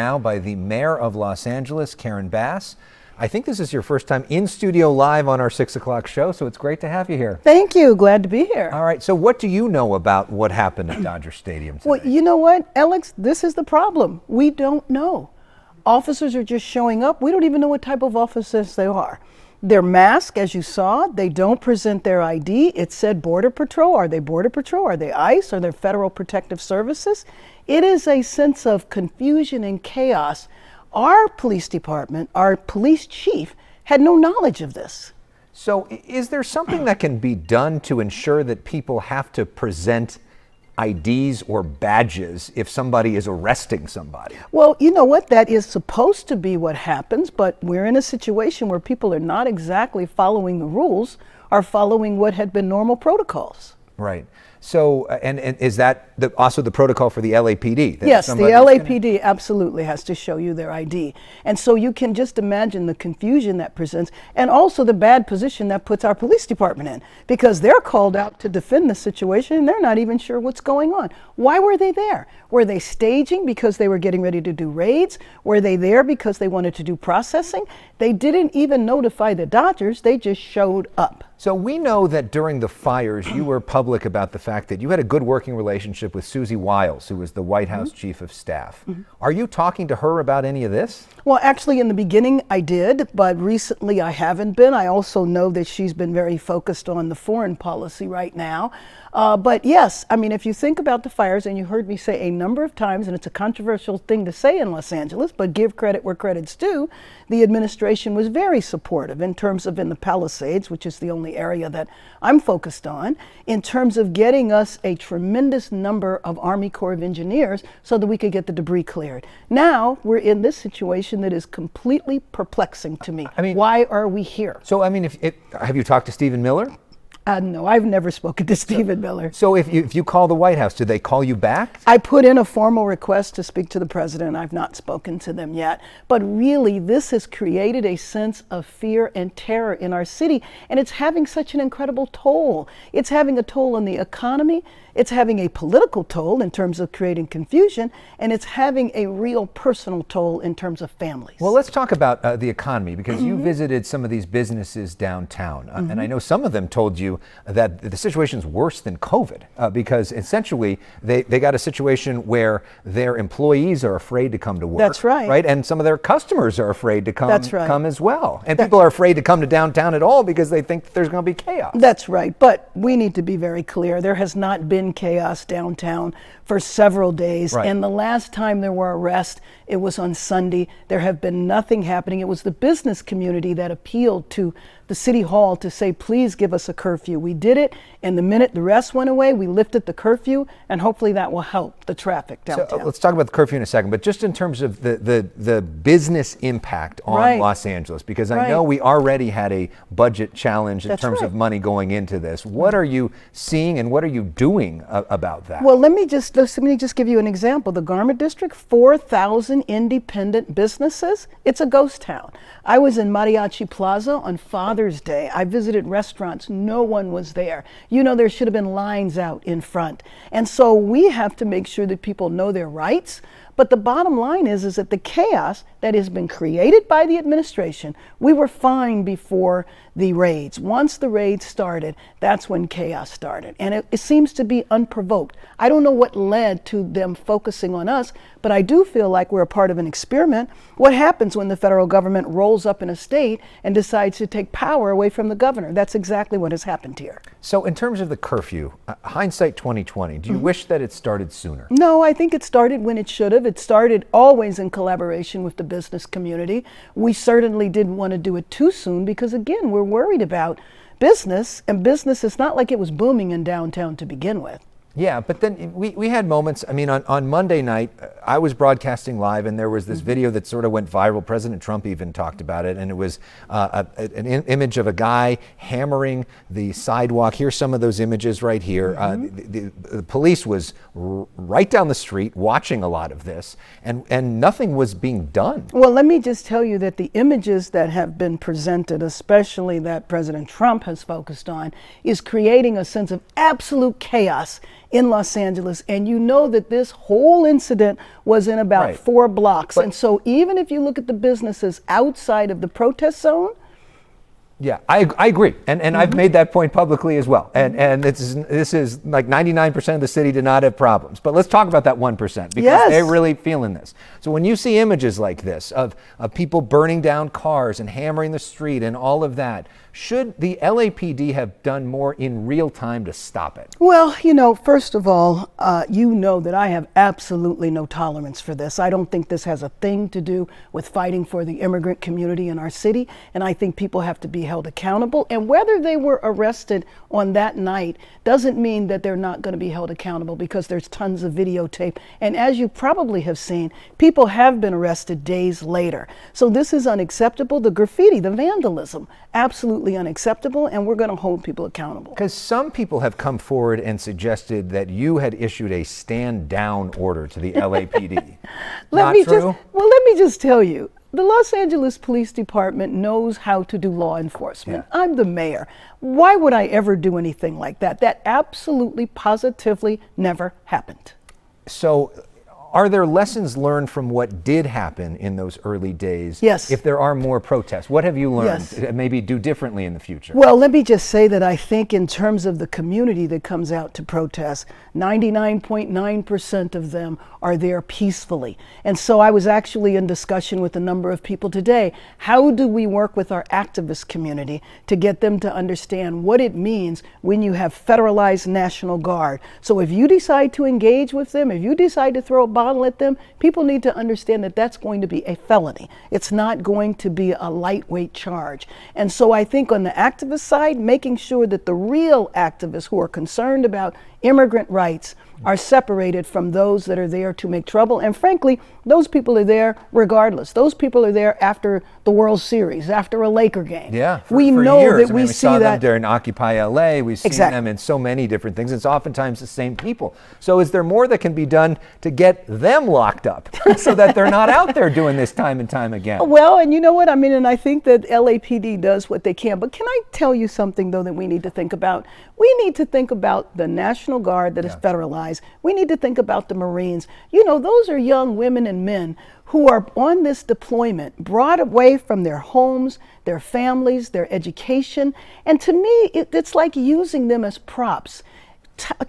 Now by the mayor of Los Angeles, Karen Bass. I think this is your first time in studio live on our 6 o'clock show, so it's great to have you here. Thank you. Glad to be here. All right, so what do you know about what happened at Dodger Stadium today? Well, you know what, Elex, this is the problem. We don't know. Officers are just showing up. We don't even know what type of officers they are. They're masked, as you saw. They don't present their ID. It said Border Patrol. Are they Border Patrol? Are they ICE? Are they Federal Protective Services? It is a sense of confusion and chaos. Our police department, our police chief, had no knowledge of this. So is there something that can be done to ensure that people have to present IDs or badges if somebody is arresting somebody? Well, you know what? That is supposed to be what happens, but we're in a situation where people are not exactly following the rules, are following what had been normal protocols. Right. So, and is that also the protocol for the LAPD? Yes, the LAPD absolutely has to show you their ID. And so you can just imagine the confusion that presents, and also the bad position that puts our police department in, because they're called out to defend the situation and they're not even sure what's going on. Why were they there? Were they staging because they were getting ready to do raids? Were they there because they wanted to do processing? They didn't even notify the Dodgers, they just showed up. So we know that during the fires, you were public about the fact that you had a good working relationship with Susie Wiles, who was the White House Chief of Staff. Are you talking to her about any of this? Well, actually, in the beginning, I did, but recently I haven't been. I also know that she's been very focused on the foreign policy right now. But yes, I mean, if you think about the fires, and you heard me say a number of times, and it's a controversial thing to say in Los Angeles, but give credit where credit's due, the administration was very supportive in terms of in the Palisades, which is the only area that I'm focused on, in terms of getting us a tremendous number of Army Corps of Engineers so that we could get the debris cleared. Now we're in this situation that is completely perplexing to me. I mean, why are we here? So, I mean, have you talked to Stephen Miller? No, I've never spoken to Stephen Miller. So if you call the White House, do they call you back? I put in a formal request to speak to the president. I've not spoken to them yet. But really, this has created a sense of fear and terror in our city, and it's having such an incredible toll. It's having a toll on the economy. It's having a political toll in terms of creating confusion, and it's having a real personal toll in terms of families. Well, let's talk about the economy, because you visited some of these businesses downtown, and I know some of them told you that the situation's worse than COVID, because essentially they got a situation where their employees are afraid to come to work. That's right. Right, and some of their customers are afraid to come, That's right. come as well. And people are afraid to come to downtown at all because they think there's going to be chaos. That's right, but we need to be very clear. There has not been chaos downtown for several days, right. And the last time there were arrests, it was on Sunday. There have been nothing happening. It was the business community that appealed to the city hall to say, please give us a curfew. We did it, and the minute the rest went away, we lifted the curfew, and hopefully that will help the traffic downtown. So let's talk about the curfew in a second, but just in terms of the business impact on right. Los Angeles, because I right. know we already had a budget challenge in That's terms right. of money going into this. What are you seeing and what are you doing about that? Well, let me just give you an example. The Garment District, 4,000 independent businesses. It's a ghost town. I was in Mariachi Plaza on Father's Day. I visited restaurants. No one was there. You know, there should have been lines out in front. And so we have to make sure that people know their rights. But the bottom line is that the chaos that has been created by the administration, we were fine before the raids. Once the raids started, that's when chaos started. And it seems to be unprovoked. I don't know what led to them focusing on us, but I do feel like we're a part of an experiment. What happens when the federal government rolls up in a state and decides to take power away from the governor? That's exactly what has happened here. So in terms of the curfew, hindsight 2020, do you wish that it started sooner? No, I think it started when it should have. It started always in collaboration with the business community. We certainly didn't want to do it too soon because, again, we're worried about business, and business is not like it was booming in downtown to begin with. Yeah, but then we had moments. I mean, on Monday night, I was broadcasting live, and there was this video that sort of went viral. President Trump even talked about it, and it was an image of a guy hammering the sidewalk. Here's some of those images right here. The police was right down the street watching a lot of this, and nothing was being done. Well, let me just tell you that the images that have been presented, especially that President Trump has focused on, is creating a sense of absolute chaos in Los Angeles, and you know that this whole incident was in about Right. 4 blocks. But- and so even if you look at the businesses outside of the protest zone, Yeah, I agree, and I've made that point publicly as well. And this is like 99% of the city did not have problems. But let's talk about that 1% because Yes. they're really feeling this. So when you see images like this of people burning down cars and hammering the street and all of that, should the LAPD have done more in real time to stop it? well, you know, first of all, you know that I have absolutely no tolerance for this. I don't think this has a thing to do with fighting for the immigrant community in our city, and I think people have to be held accountable. And whether they were arrested on that night doesn't mean that they're not going to be held accountable, because there's tons of videotape. And as you probably have seen, people have been arrested days later. So this is unacceptable. The graffiti, the vandalism, absolutely unacceptable, and we're going to hold people accountable. Because some people have come forward and suggested that you had issued a stand down order to the LAPD. Not true? Let me just tell you, the Los Angeles Police Department knows how to do law enforcement. Yeah. I'm the mayor. Why would I ever do anything like that? That absolutely, positively never happened. So, are there lessons learned from what did happen in those early days? Yes. If there are more protests, what have you learned? Yes. Maybe do differently in the future? Well, let me just say that I think in terms of the community that comes out to protest, 99.9% of them are there peacefully. And so I was actually in discussion with a number of people today. How do we work with our activist community to get them to understand what it means when you have federalized National Guard? So if you decide to engage with them, if you decide to throw a bottle at them, people need to understand that that's going to be a felony. It's not going to be a lightweight charge. And so I think on the activist side, making sure that the real activists who are concerned about immigrant rights are separated from those that are there to make trouble. And frankly, those people are there regardless. Those people are there after the World Series, after a Laker game. Yeah, we for know years. that we see saw that them during Occupy LA. We've seen Exactly. them in so many different things. It's oftentimes the same people. So is there more that can be done to get them locked up so that they're not out there doing this time and time again? Well, and you know what? I mean, and I think that LAPD does what they can. But can I tell you something, though, that we need to think about? We need to think about the National Guard that is federalized. We need to think about the Marines. You know, those are young women and men who are on this deployment, brought away from their homes, their families, their education. And to me, it's like using them as props.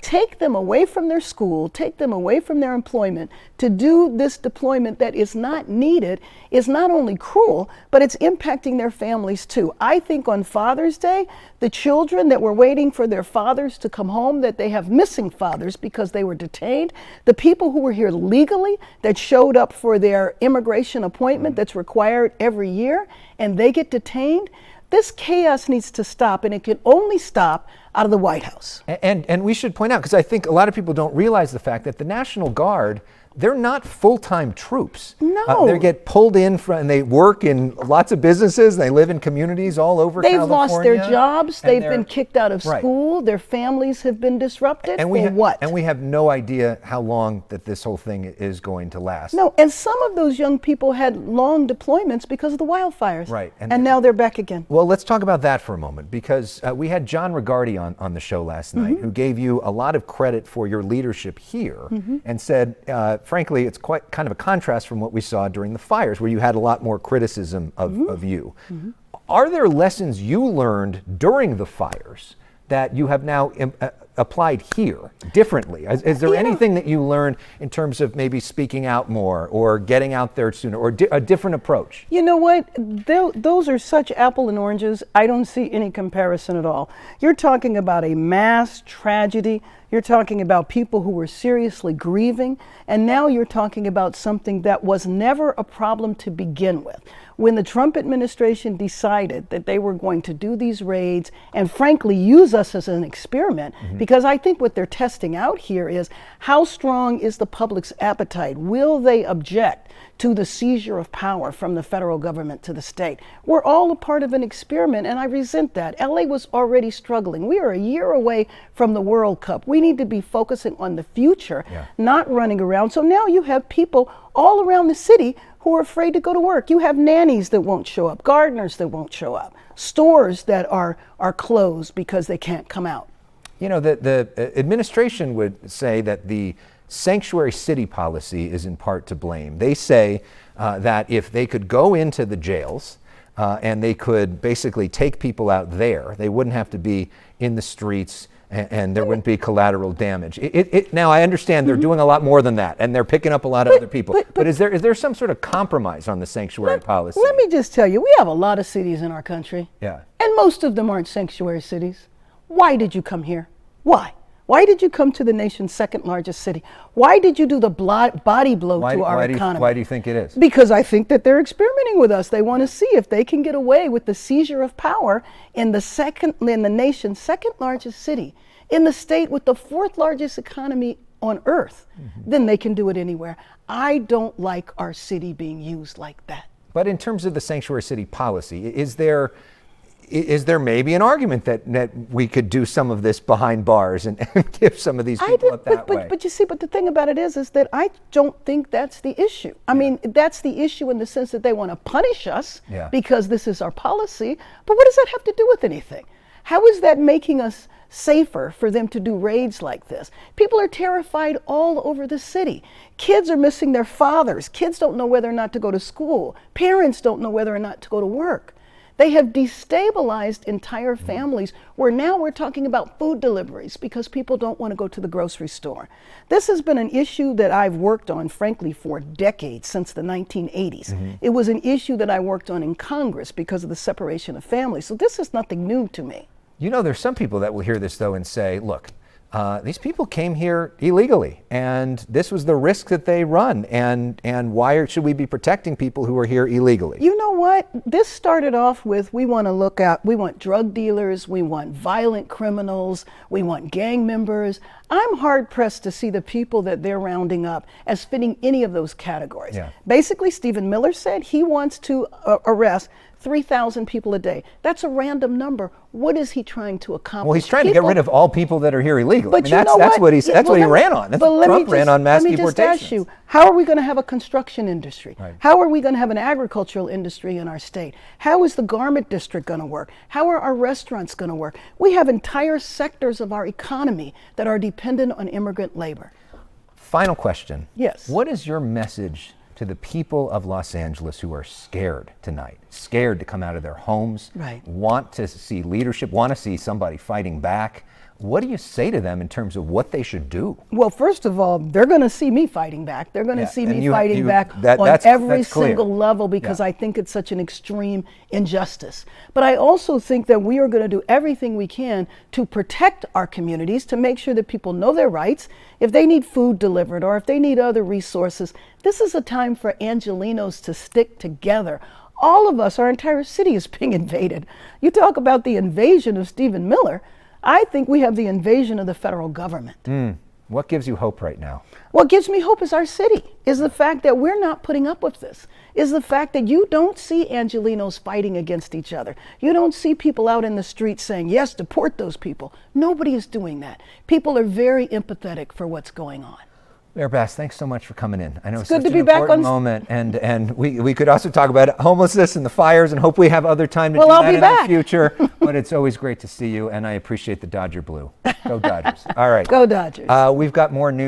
Take them away from their school, take them away from their employment to do this deployment that is not needed is not only cruel, but it's impacting their families too. I think on Father's Day, the children that were waiting for their fathers to come home, that they have missing fathers because they were detained, the people who were here legally that showed up for their immigration appointment that's required every year, and they get detained. This chaos needs to stop, and it can only stop out of the White House. And we should point out, because I think a lot of people don't realize the fact that the National Guard, they're not full-time troops. No. They get pulled in from, and they work in lots of businesses. They live in communities all over They've California. lost their jobs. and They've they're- been kicked out of Right. school. Their families have been disrupted. And we for what? And we have no idea how long that this whole thing is going to last. No, and some of those young people had long deployments because of the wildfires. Right. And now they're back again. Well, let's talk about that for a moment, because we had John Rigardi on the show last night, who gave you a lot of credit for your leadership here and said, frankly, it's quite kind of a contrast from what we saw during the fires, where you had a lot more criticism of you. Are there lessons you learned during the fires that you have now applied here differently? Is there anything that you learned in terms of maybe speaking out more or getting out there sooner, or a different approach? You know what? Those are such apple and oranges. I don't see any comparison at all. You're talking about a mass tragedy. You're talking about people who were seriously grieving. And now you're talking about something that was never a problem to begin with. When the Trump administration decided that they were going to do these raids and frankly use us as an experiment, because I think what they're testing out here is how strong is the public's appetite? Will they object to the seizure of power from the federal government to the state? We're all a part of an experiment, and I resent that. LA was already struggling. We are a year away from the World Cup. We need to be focusing on the future, not running around. So now you have people all around the city who are afraid to go to work. You have nannies that won't show up, gardeners that won't show up, stores that are closed because they can't come out. You know, the administration would say that the sanctuary city policy is in part to blame. They say that if they could go into the jails and they could basically take people out there, they wouldn't have to be in the streets and there wouldn't be collateral damage. Now, I understand they're doing a lot more than that, and they're picking up a lot of other people. But is there some sort of compromise on the sanctuary policy? Let me just tell you, we have a lot of cities in our country. Yeah. And most of them aren't sanctuary cities. Why did you come here? Why? Why did you come to the nation's second largest city? Why did you do the body blow to our economy? Why do you think it is? Because I think that they're experimenting with us. They want to see if they can get away with the seizure of power in the nation's second largest city, in the state with the fourth largest economy on earth. Then they can do it anywhere. I don't like our city being used like that. But in terms of the sanctuary city policy, is there maybe an argument that we could do some of this behind bars and give some of these people up that way? But you see, but the thing about it is that I don't think that's the issue. I mean, that's the issue in the sense that they want to punish us because this is our policy. But what does that have to do with anything? How is that making us safer for them to do raids like this? People are terrified all over the city. Kids are missing their fathers. Kids don't know whether or not to go to school. Parents don't know whether or not to go to work. They have destabilized entire families where now we're talking about food deliveries because people don't want to go to the grocery store. This has been an issue that I've worked on, frankly, for decades, since the 1980s. It was an issue that I worked on in Congress because of the separation of families. So this is nothing new to me. You know, there's some people that will hear this, though, and say, look, these people came here illegally, and this was the risk that they run, and why should we be protecting people who are here illegally? You know what? This started off with, we want drug dealers, we want violent criminals, we want gang members. I'm hard pressed to see the people that they're rounding up as fitting any of those categories. Basically, Stephen Miller said he wants to arrest 3,000 people a day. That's a random number. What is he trying to accomplish? Well, he's trying to get rid of all people that are here illegally. But I mean, that's what he ran on. That's what Trump ran on, mass deportations. Let me just ask you, how are we going to have a construction industry? How are we going to have an agricultural industry in our state? How is the garment district going to work? How are our restaurants going to work? We have entire sectors of our economy that are dependent on immigrant labor. Final question. Yes. What is your message to the people of Los Angeles who are scared tonight, scared to come out of their homes, want to see leadership, want to see somebody fighting back? What do you say to them in terms of what they should do? Well, first of all, they're going to see me fighting back. They're going to see me fighting back on every single level because I think it's such an extreme injustice. But I also think that we are going to do everything we can to protect our communities, to make sure that people know their rights. If they need food delivered or if they need other resources, this is a time for Angelenos to stick together. All of us, our entire city is being invaded. You talk about the invasion of Stephen Miller. I think we have the invasion of the federal government. What gives you hope right now? What gives me hope is our city, is the fact that we're not putting up with this, is the fact that you don't see Angelenos fighting against each other. You don't see people out in the streets saying, yes, deport those people. Nobody is doing that. People are very empathetic for what's going on. Mayor Bass, thanks so much for coming in. I know it's good such to an be back important moment, and we could also talk about homelessness and the fires, and hope we have other time to do that in the future. But it's always great to see you, and I appreciate the Dodger blue. Go Dodgers! All right, go Dodgers! We've got more news.